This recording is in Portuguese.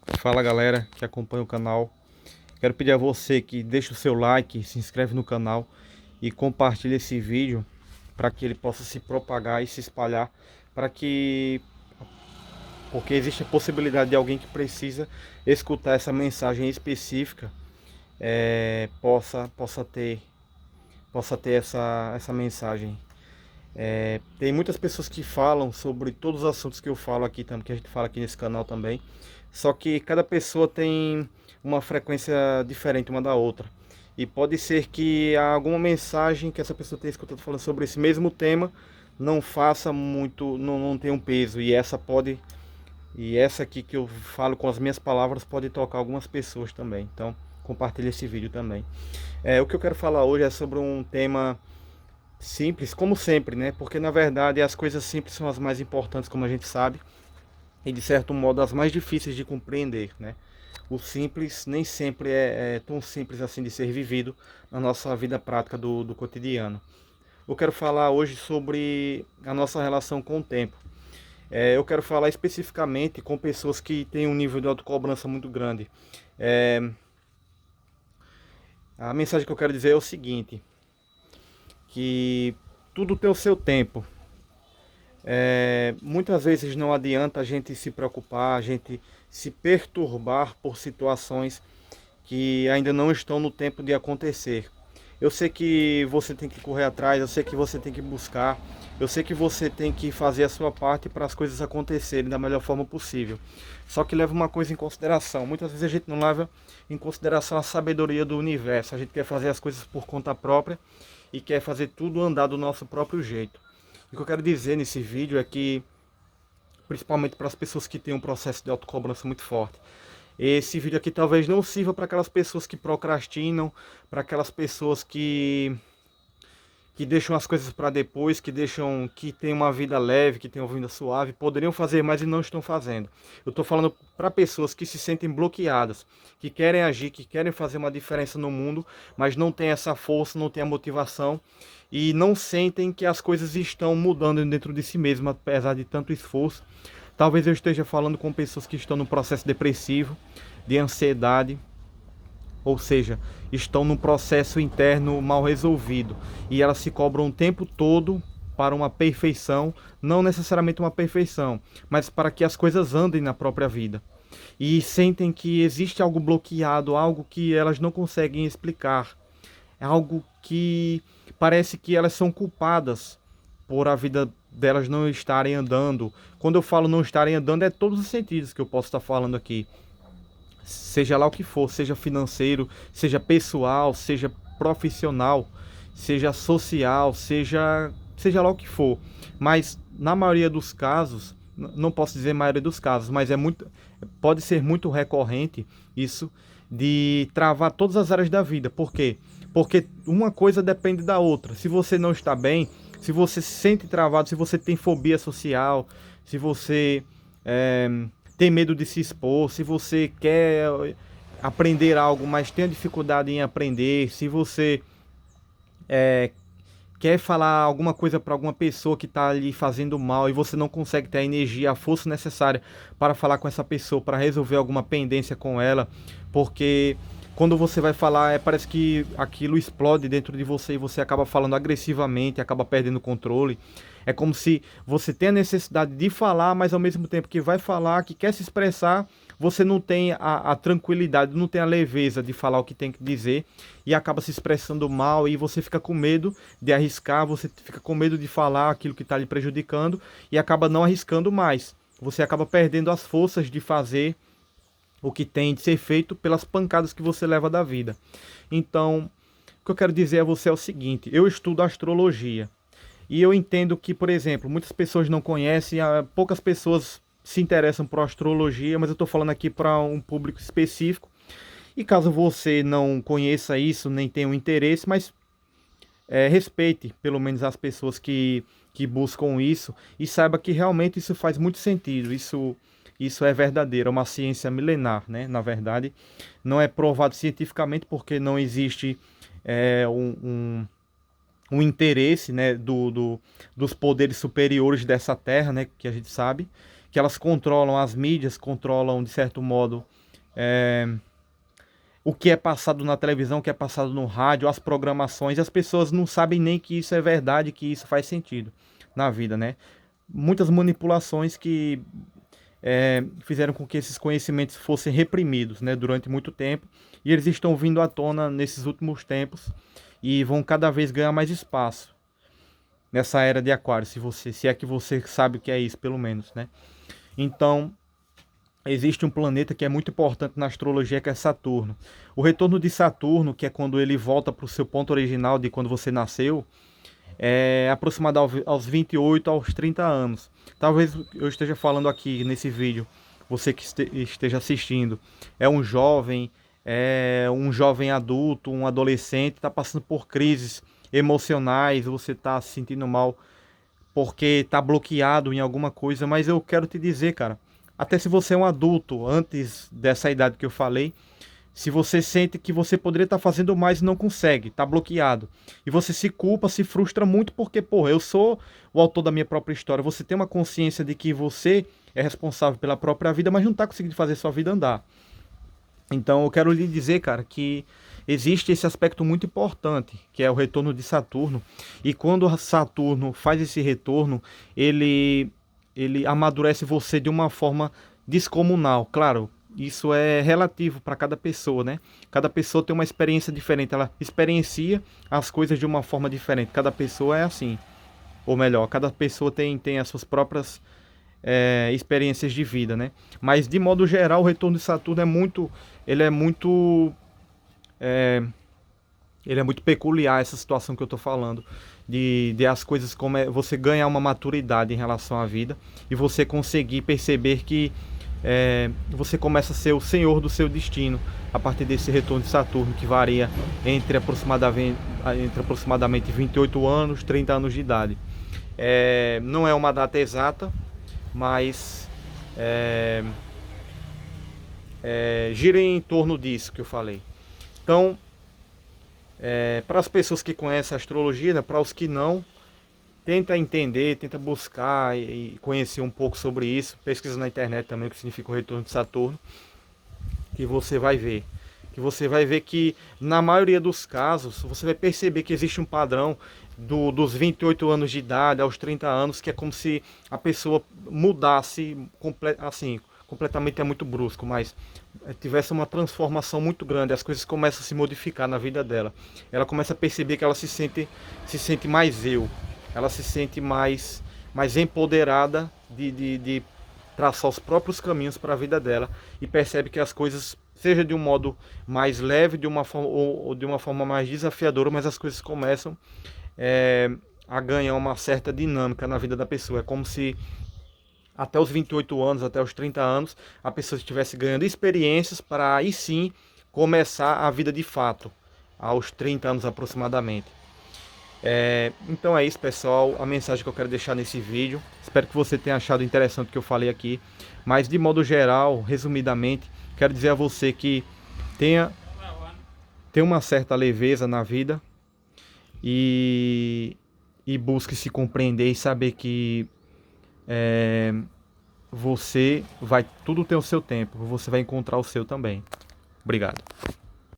Fala galera que acompanha o canal. Quero pedir a você que deixe o seu like, se inscreve no canal e compartilhe esse vídeo para que ele possa se propagar e se espalhar, para que porque existe a possibilidade de alguém que precisa escutar essa mensagem específica, possa ter essa mensagem. Tem muitas pessoas que falam sobre todos os assuntos que eu falo aqui, que a gente fala aqui nesse canal também. Só que cada pessoa tem uma frequência diferente uma da outra. E pode ser que alguma mensagem que essa pessoa tenha escutado falando sobre esse mesmo tema não faça muito, não tenha um peso. E essa aqui que eu falo com as minhas palavras pode tocar algumas pessoas também. Então compartilhe esse vídeo também. O que eu quero falar hoje é sobre um tema simples, como sempre, né? Porque na verdade as coisas simples são as mais importantes, como a gente sabe, e de certo modo as mais difíceis de compreender, né? O simples nem sempre é tão simples assim de ser vivido na nossa vida prática do cotidiano. Eu quero falar hoje sobre a nossa relação com o tempo. Eu quero falar especificamente com pessoas que têm um nível de autocobrança muito grande. É, a mensagem que eu quero dizer é o seguinte, que tudo tem o seu tempo. Muitas vezes não adianta a gente se preocupar, a gente se perturbar por situações que ainda não estão no tempo de acontecer. Eu sei que você tem que correr atrás, eu sei que você tem que buscar, eu sei que você tem que fazer a sua parte para as coisas acontecerem da melhor forma possível. Só que leva uma coisa em consideração. Muitas vezes a gente não leva em consideração a sabedoria do universo. A gente quer fazer as coisas por conta própria e quer fazer tudo andar do nosso próprio jeito. E o que eu quero dizer nesse vídeo é que, principalmente para as pessoas que têm um processo de autocobrança muito forte, esse vídeo aqui talvez não sirva para aquelas pessoas que procrastinam, para aquelas pessoas que deixam as coisas para depois, que têm uma vida leve, que têm uma vida suave, poderiam fazer mais e não estão fazendo. Eu estou falando para pessoas que se sentem bloqueadas, que querem agir, que querem fazer uma diferença no mundo, mas não têm essa força, não têm a motivação e não sentem que as coisas estão mudando dentro de si mesmo, apesar de tanto esforço. Talvez eu esteja falando com pessoas que estão no processo depressivo, de ansiedade, ou seja, estão num processo interno mal resolvido e elas se cobram o tempo todo para uma perfeição, não necessariamente uma perfeição, mas para que as coisas andem na própria vida. E sentem que existe algo bloqueado, algo que elas não conseguem explicar, é algo que parece que elas são culpadas por a vida delas não estarem andando. Quando eu falo não estarem andando, é todos os sentidos que eu posso estar falando aqui, seja lá o que for, seja financeiro, seja pessoal, seja profissional, seja social, seja lá o que for. Mas na maioria dos casos, não posso dizer maioria dos casos, mas pode ser muito recorrente isso de travar todas as áreas da vida. Por quê? Porque uma coisa depende da outra. Se você não está bem, se você se sente travado, se você tem fobia social, se você é, tem medo de se expor, se você quer aprender algo, mas tem dificuldade em aprender, se você é, quer falar alguma coisa para alguma pessoa que está ali fazendo mal e você não consegue ter a energia, a força necessária para falar com essa pessoa, para resolver alguma pendência com ela, porque quando você vai falar, parece que aquilo explode dentro de você e você acaba falando agressivamente, acaba perdendo o controle. É como se você tem a necessidade de falar, mas ao mesmo tempo que vai falar, que quer se expressar, você não tem a tranquilidade, não tem a leveza de falar o que tem que dizer e acaba se expressando mal e você fica com medo de arriscar, você fica com medo de falar aquilo que está lhe prejudicando e acaba não arriscando mais. Você acaba perdendo as forças de fazer o que tem de ser feito pelas pancadas que você leva da vida. Então, o que eu quero dizer a você é o seguinte: eu estudo astrologia e eu entendo que, por exemplo, muitas pessoas não conhecem, poucas pessoas se interessam por astrologia, mas eu estou falando aqui para um público específico. E caso você não conheça isso, nem tenha um interesse, mas respeite pelo menos as pessoas que buscam isso e saiba que realmente isso faz muito sentido. Isso é verdadeiro, é uma ciência milenar, né? Na verdade, não é provado cientificamente porque não existe um interesse, né, dos poderes superiores dessa terra, né, que a gente sabe, que elas controlam as mídias, controlam de certo modo o que é passado na televisão, o que é passado no rádio, as programações, e as pessoas não sabem nem que isso é verdade, que isso faz sentido na vida, né? Muitas manipulações que fizeram com que esses conhecimentos fossem reprimidos, né, durante muito tempo, e eles estão vindo à tona nesses últimos tempos e vão cada vez ganhar mais espaço nessa era de Aquário, se é que você sabe o que é isso, pelo menos, né? Então, existe um planeta que é muito importante na astrologia, que é Saturno. O retorno de Saturno, que é quando ele volta para o seu ponto original de quando você nasceu, é aproximado aos 28, aos 30 anos. Talvez eu esteja falando aqui nesse vídeo, você que esteja assistindo, é um jovem adulto, um adolescente, está passando por crises emocionais, você está se sentindo mal porque está bloqueado em alguma coisa, mas eu quero te dizer, cara, até se você é um adulto, antes dessa idade que eu falei, se você sente que você poderia estar fazendo mais e não consegue, está bloqueado, e você se culpa, se frustra muito porque, porra, eu sou o autor da minha própria história, você tem uma consciência de que você é responsável pela própria vida, mas não está conseguindo fazer sua vida andar. Então eu quero lhe dizer, cara, que existe esse aspecto muito importante, que é o retorno de Saturno. E quando Saturno faz esse retorno, ele amadurece você de uma forma descomunal. Claro, isso é relativo para cada pessoa, né? Cada pessoa tem uma experiência diferente, ela experiencia as coisas de uma forma diferente. Cada pessoa é assim. Ou melhor, cada pessoa tem as suas próprias experiências de vida, né? Mas de modo geral, o retorno de Saturno ele é muito, ele é muito peculiar, essa situação que eu tô falando, de as coisas como você ganhar uma maturidade em relação à vida e você conseguir perceber que você começa a ser o senhor do seu destino a partir desse retorno de Saturno, que varia entre aproximadamente 28 anos, 30 anos de idade. Não é uma data exata, mas gira em torno disso que eu falei. Então, para as pessoas que conhecem a astrologia, né, para os que não, tenta entender, tenta buscar e conhecer um pouco sobre isso. Pesquisa na internet também o que significa o retorno de Saturno, que você vai ver. Que você vai ver que, na maioria dos casos, você vai perceber que existe um padrão dos 28 anos de idade aos 30 anos, que é como se a pessoa mudasse, assim, completamente é muito brusco, mas tivesse uma transformação muito grande, as coisas começam a se modificar na vida dela. Ela começa a perceber que ela se sente mais ela se sente mais empoderada de traçar os próprios caminhos para a vida dela e percebe que as coisas, seja de um modo mais leve, de uma forma ou de uma forma mais desafiadora, mas as coisas começam a ganhar uma certa dinâmica na vida da pessoa. É como se até os 28 anos, até os 30 anos, a pessoa estivesse ganhando experiências para aí sim começar a vida de fato, aos 30 anos aproximadamente. Então é isso, pessoal, a mensagem que eu quero deixar nesse vídeo. Espero que você tenha achado interessante o que eu falei aqui, mas de modo geral, resumidamente, quero dizer a você que tenha uma certa leveza na vida e busque se compreender e saber que tudo tem o seu tempo, você vai encontrar o seu também. Obrigado.